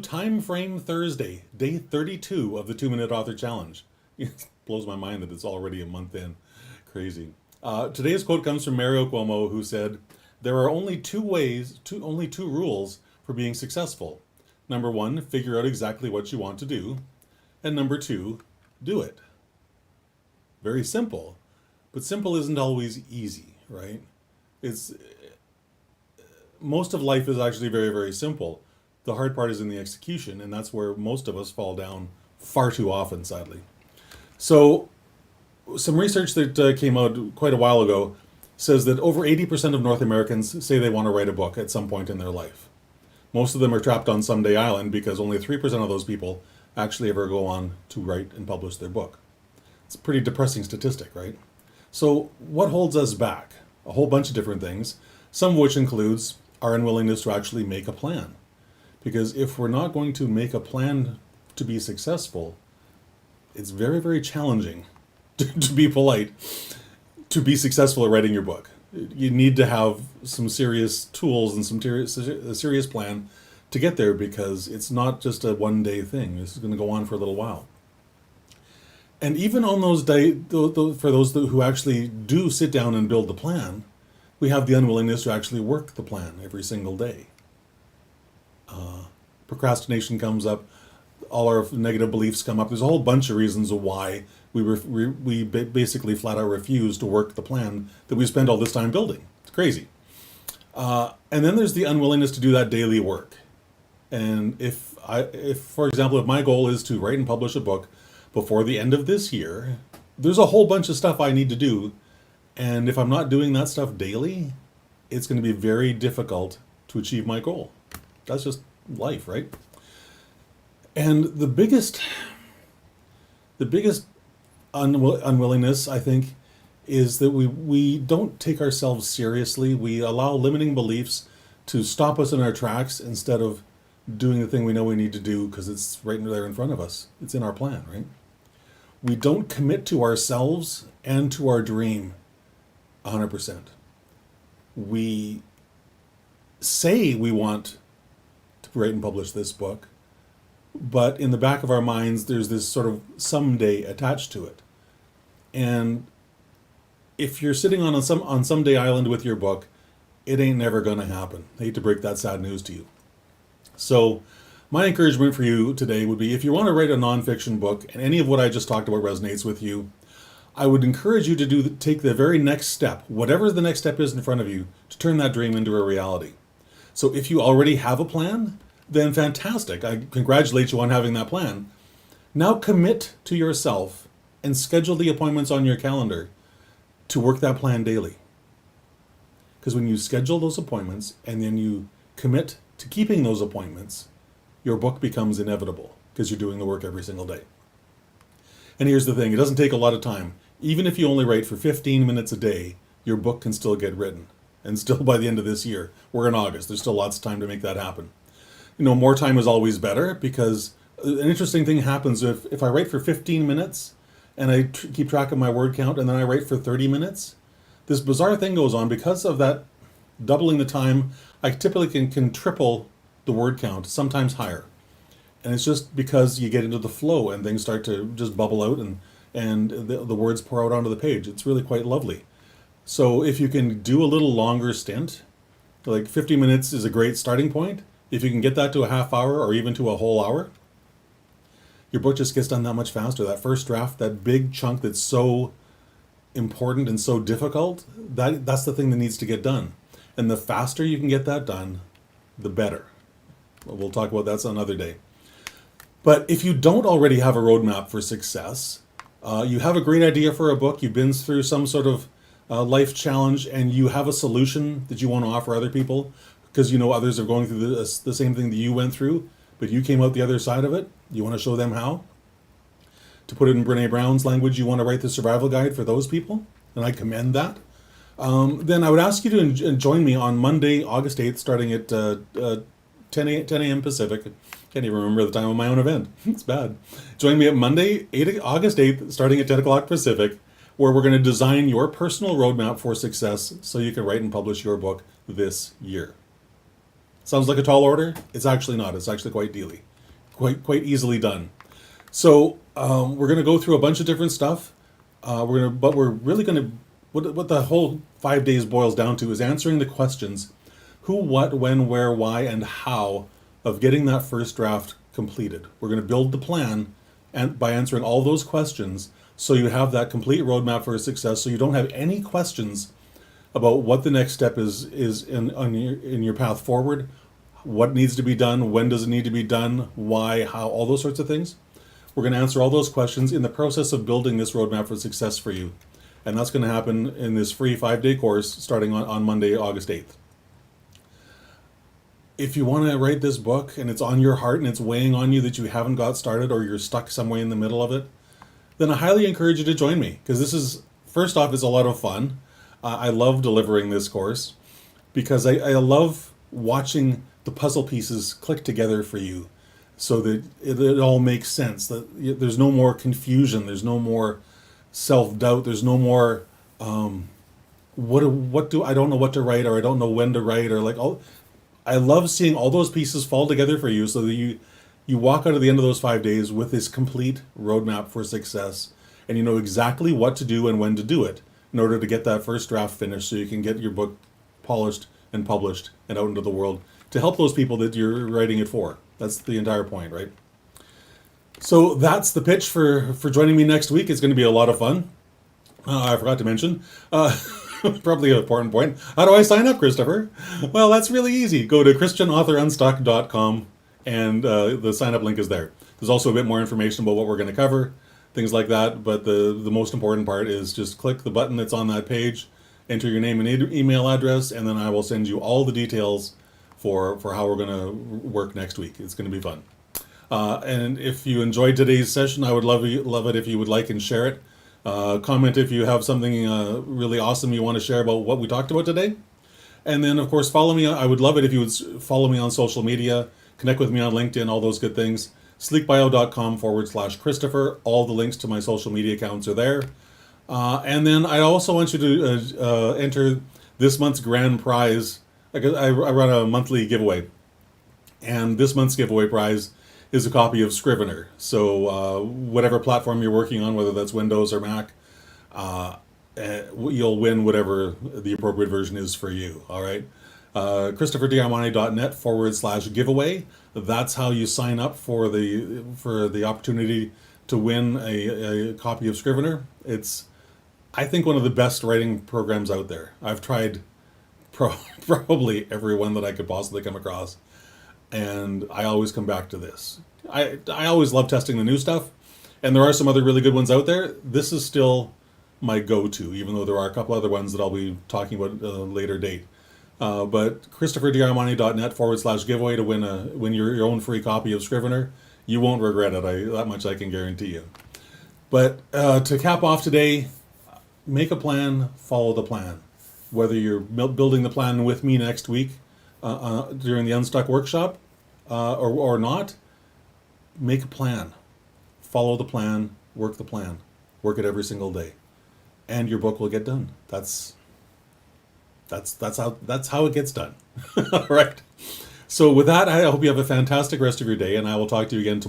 Time Frame Thursday, day 32 of the 2 Minute Author Challenge. It blows my mind that it's already a month in. Crazy. Today's quote comes from Mario Cuomo, who said, "There are only only two rules for being successful. Number one, figure out exactly what you want to do. And number two, do it." Very simple, but simple isn't always easy, right? It's Most of life is actually very, very simple. The hard part is in the execution, and that's where most of us fall down far too often, sadly. So, some research that came out quite a while ago says that over 80% of North Americans say they want to write a book at some point in their life. Most of them are trapped on Someday Island because only 3% of those people actually ever go on to write and publish their book. It's a pretty depressing statistic, right? So, what holds us back? A whole bunch of different things, some of which includes our unwillingness to actually make a plan. Because if we're not going to make a plan to be successful, it's very, very challenging, to be polite, to be successful at writing your book. You need to have some serious tools and a serious plan to get there, because it's not just a one-day thing. This is going to go on for a little while. And even on those days, for those who actually do sit down and build the plan, we have the unwillingness to actually work the plan every single day. Procrastination comes up, all our negative beliefs come up. There's a whole bunch of reasons why we basically flat out refuse to work the plan that we spend all this time building. It's crazy. And then there's the unwillingness to do that daily work. And if for example, if my goal is to write and publish a book before the end of this year, there's a whole bunch of stuff I need to do. And if I'm not doing that stuff daily, it's going to be very difficult to achieve my goal. That's just life, right? And the biggest unwillingness, I think, is that we don't take ourselves seriously. We allow limiting beliefs to stop us in our tracks instead of doing the thing we know we need to do because it's right there in front of us. It's in our plan, right? We don't commit to ourselves and to our dream 100%. We say we want to write and publish this book, but in the back of our minds, there's this sort of someday attached to it. And if you're sitting on Someday Island with your book, it ain't never going to happen. I hate to break that sad news to you. So my encouragement for you today would be, if you want to write a nonfiction book and any of what I just talked about resonates with you, I would encourage you to take the very next step, whatever the next step is in front of you, to turn that dream into a reality. So if you already have a plan, then fantastic. I congratulate you on having that plan. Now commit to yourself and schedule the appointments on your calendar to work that plan daily. Because when you schedule those appointments and then you commit to keeping those appointments, your book becomes inevitable because you're doing the work every single day. And here's the thing, it doesn't take a lot of time. Even if you only write for 15 minutes a day, your book can still get written. And still by the end of this year, we're in August, there's still lots of time to make that happen. More time is always better, because an interesting thing happens if I write for 15 minutes and I keep track of my word count and then I write for 30 minutes, this bizarre thing goes on. Because of that doubling the time, I typically can triple the word count, sometimes higher. And it's just because you get into the flow and things start to just bubble out and the words pour out onto the page. It's really quite lovely. So if you can do a little longer stint, like 50 minutes is a great starting point. If you can get that to a half hour or even to a whole hour, your book just gets done that much faster. That first draft, that big chunk that's so important and so difficult, that's the thing that needs to get done. And the faster you can get that done, the better. We'll talk about that another day. But if you don't already have a roadmap for success, you have a great idea for a book, you've been through some sort of life challenge, and you have a solution that you want to offer other people because others are going through the same thing that you went through, but you came out the other side of it. You want to show them how. To put it in Brene Brown's language, you want to write the survival guide for those people, and I commend that. Then I would ask you to join me on Monday, August 8th, starting at 10 a.m. Pacific. Can't even remember the time of my own event. It's bad. Join me at Monday, August 8th, starting at 10 o'clock Pacific, where we're going to design your personal roadmap for success so you can write and publish your book this year. Sounds like a tall order. It's actually not. It's actually quite easily done. So we're going to go through a bunch of different stuff. But we're really going to, what the whole 5 days boils down to is answering the questions: who, what, when, where, why, and how of getting that first draft completed. We're going to build the plan and by answering all those questions, so you have that complete roadmap for success. So you don't have any questions about what the next step is in your path forward, what needs to be done, when does it need to be done, why, how, all those sorts of things. We're going to answer all those questions in the process of building this roadmap for success for you. And that's going to happen in this free 5-day course starting on Monday, August 8th. If you want to write this book and it's on your heart and it's weighing on you that you haven't got started or you're stuck somewhere in the middle of it, then I highly encourage you to join me, because this is, first off, it's a lot of fun. I love delivering this course because I love watching the puzzle pieces click together for you so that it all makes sense, that there's no more confusion, there's no more self-doubt, there's no more I don't know what to write, or I don't know when to write, or like all. I love seeing all those pieces fall together for you so that you walk out at the end of those 5 days with this complete roadmap for success, and you know exactly what to do and when to do it in order to get that first draft finished so you can get your book polished and published and out into the world to help those people that you're writing it for. That's the entire point, right? So that's the pitch for joining me next week. It's going to be a lot of fun. I forgot to mention, probably an important point. How do I sign up, Christopher? Well, that's really easy. Go to christianauthorunstuck.com and the sign up link is there. There's also a bit more information about what we're going to cover, things like that. But the most important part is just click the button that's on that page, enter your name and email address, and then I will send you all the details for how we're going to work next week. It's going to be fun. And if you enjoyed today's session, I would love it if you would like and share it. Comment if you have something really awesome you want to share about what we talked about today. And then, of course, follow me. I would love it if you would follow me on social media, connect with me on LinkedIn, all those good things. sleekbio.com/Christopher. All the links to my social media accounts are there. And then I also want you to enter this month's grand prize. I run a monthly giveaway. And this month's giveaway prize is a copy of Scrivener. So whatever platform you're working on, whether that's Windows or Mac, you'll win whatever the appropriate version is for you. All right. ChristopherDiamani.net/giveaway. That's how you sign up for the opportunity to win a copy of Scrivener. It's, I think, one of the best writing programs out there. I've tried probably every one that I could possibly come across, and I always come back to this. I always love testing the new stuff, and there are some other really good ones out there. This is still my go-to, even though there are a couple other ones that I'll be talking about at a later date. But ChristopherDiamani.net/giveaway to win your own free copy of Scrivener. You won't regret it. That much I can guarantee you. But to cap off today, make a plan, follow the plan. Whether you're building the plan with me next week during the Unstuck workshop or not, make a plan. Follow the plan, work the plan. Work it every single day. And your book will get done. That's how it gets done. All right. So with that, I hope you have a fantastic rest of your day, and I will talk to you again tomorrow.